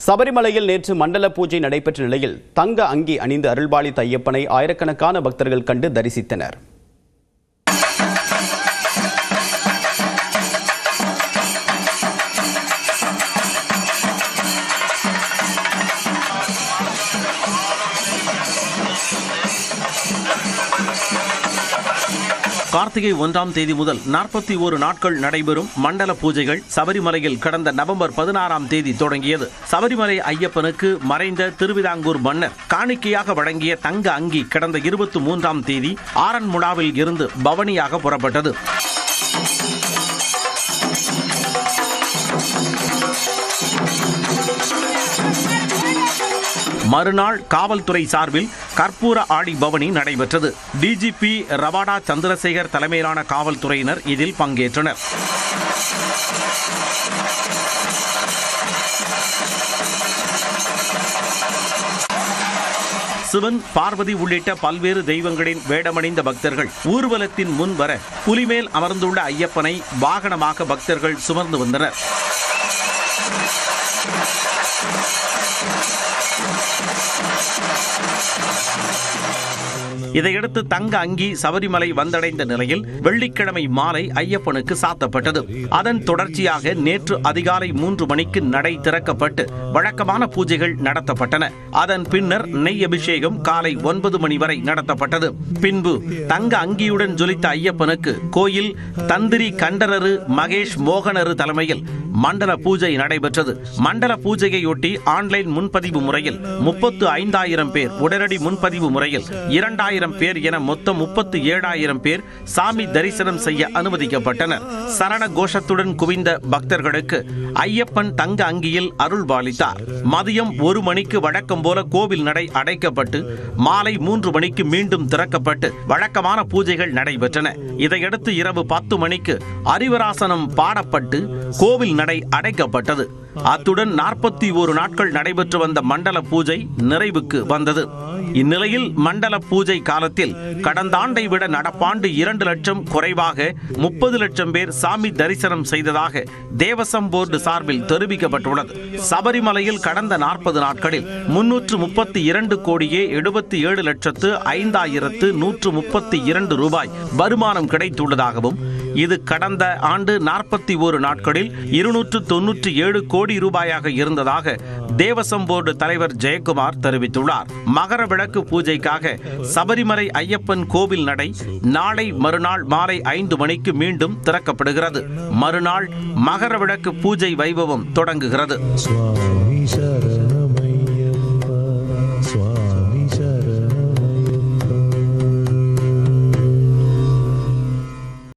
சபரிமலையில் நேற்று மண்டல பூஜை நடைபெற்ற நிலையில் தங்க அங்கி அணிந்து அருள்பாலித்த ஐயப்பனை ஆயிரக்கணக்கான பக்தர்கள் கண்டு தரிசித்தனர். கார்த்திகை 1ஆம் தேதி முதல் 41 நாட்கள் நடைபெறும் மண்டல பூஜைகள் சபரிமலையில் கடந்த நவம்பர் 16ஆம் தேதி தொடங்கியது. சபரிமலை ஐயப்பனுக்கு மறைந்த திருவிதாங்கூர் மன்னர் காணிக்கையாக வழங்கிய தங்க அங்கி கடந்த 23ஆம் தேதி ஆரன்முளாவில் இருந்து பவனியாக புறப்பட்டது. மறுநாள் காவல்துறை சார்பில் கற்பூர ஆடி பவனி நடைபெற்றது. டிஜிபி ரவாடா சந்திரசேகர் தலைமையிலான காவல்துறையினர் இதில் பங்கேற்றனர். சிவன், பார்வதி உள்ளிட்ட பல்வேறு தெய்வங்களின் வேடமணிந்த பக்தர்கள் ஊர்வலத்தின் முன் வர புலிமேல் அமர்ந்துள்ள ஐயப்பனை வாகனமாக பக்தர்கள் சுமந்து வந்தனர். இதையடுத்து தங்க அங்கி சபரிமலை வந்தடைந்த நிலையில் வெள்ளிக்கிழமை மாலை ஐயப்பனுக்கு சாத்தப்பட்டது. அதன் தொடர்ச்சியாக நேற்று அதிகாலை 3 மணிக்கு நடை திறக்கப்பட்டு வழக்கமான பூஜைகள் நடத்தப்பட்டன. அதன் பின்னர் நெய் அபிஷேகம் காலை 9 மணி வரை நடத்தப்பட்டது. பின்பு தங்க அங்கியுடன் ஜொலித்த ஐயப்பனுக்கு கோயில் தந்திரி கண்டரரு மகேஷ் மோகனரு தலைமையில் மண்டல பூஜை நடைபெற்றது. மண்டல பூஜையையொட்டி ஆன்லைன் முன்பதிவு முறையில் 35,000 பேர், உடனடி முன்பதிவு முறையில் 2,000 பேர் என மொத்தம் 37,000 பேர் சாமி தரிசனம் செய்ய அனுமதிக்கப்பட்டனர். சரண கோஷத்துடன் குவிந்த பக்தர்களுக்கு ஐயப்பன் தங்க அங்கியில் அருள் பாலித்தார். மதியம் 1 மணிக்கு வழக்கம் போல கோவில் நடை அடைக்கப்பட்டு மாலை 3 மணிக்கு மீண்டும் திறக்கப்பட்டு வழக்கமான பூஜைகள் நடைபெற்றன. இதையடுத்து இரவு 10 மணிக்கு அரிவராசனம் பாடப்பட்டு கோவில் நடை அடைக்கப்பட்டது. அத்துடன் 41 நாட்கள் நடைபெற்று வந்த மண்டல பூஜை நிறைவுக்கு வந்தது. இந்நிலையில் மண்டல பூஜை காலத்தில் கடந்த ஆண்டை விட நடப்பாண்டு 2 லட்சம் குறைவாக 30 லட்சம் பேர் சாமி தரிசனம் செய்ததாக தேவசம் போர்டு சார்பில் தெரிவிக்கப்பட்டுள்ளது. சபரிமலையில் கடந்த 40 நாட்களில் 332 கோடியே 77 லட்சத்து 5,132 ரூபாய் வருமானம் கிடைத்துள்ளதாகவும் இது கடந்த ஆண்டு 41 நாட்களில் 297 கோடி ரூபாயாக இருந்ததாக தேவசம் போர்டு தலைவர் ஜெயக்குமார் தெரிவித்துள்ளார். மகர விளக்கு பூஜைக்காக சபரிமலை ஐயப்பன் கோவில் நடை நாளை மறுநாள் மாலை 5 மணிக்கு மீண்டும் திறக்கப்படுகிறது. மறுநாள் மகர விளக்கு பூஜை வைபவம் தொடங்குகிறது.